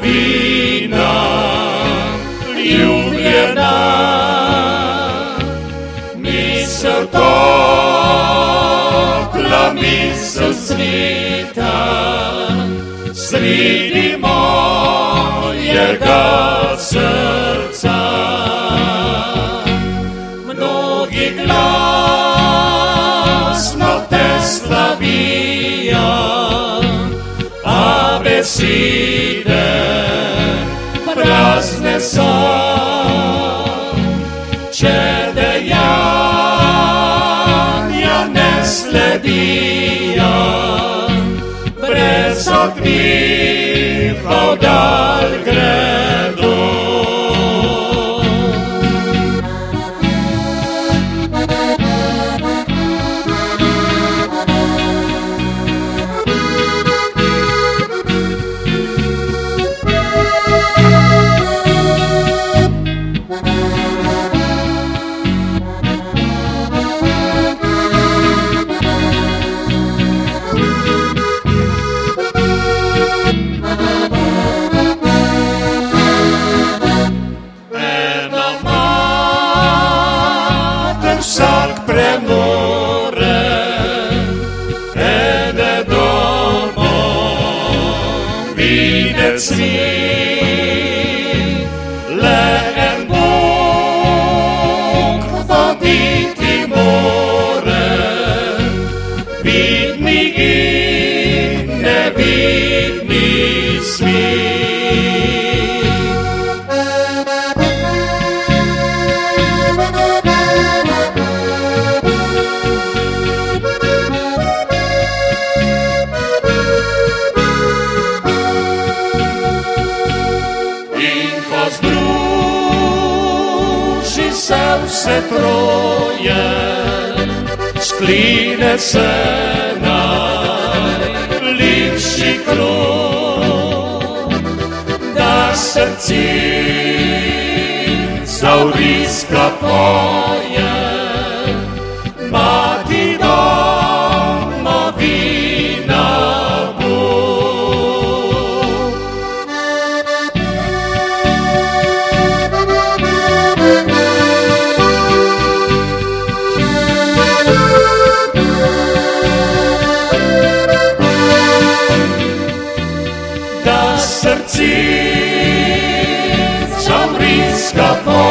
domovina ljubljena, misel topla, misel svita, sredi mojega srca. Mnogi glasno te slavijo, a besede prazne so, če dejanja ne sledijo, brez odmivov dal gredo. Vsak premore, ene domovine cvit, le en Bog voditi more, vidni in nevidni svit. Združi se vse troje, skline se najljubši krog, da srci zavriska poje, mati domovina bo. Da srci zavriska poje,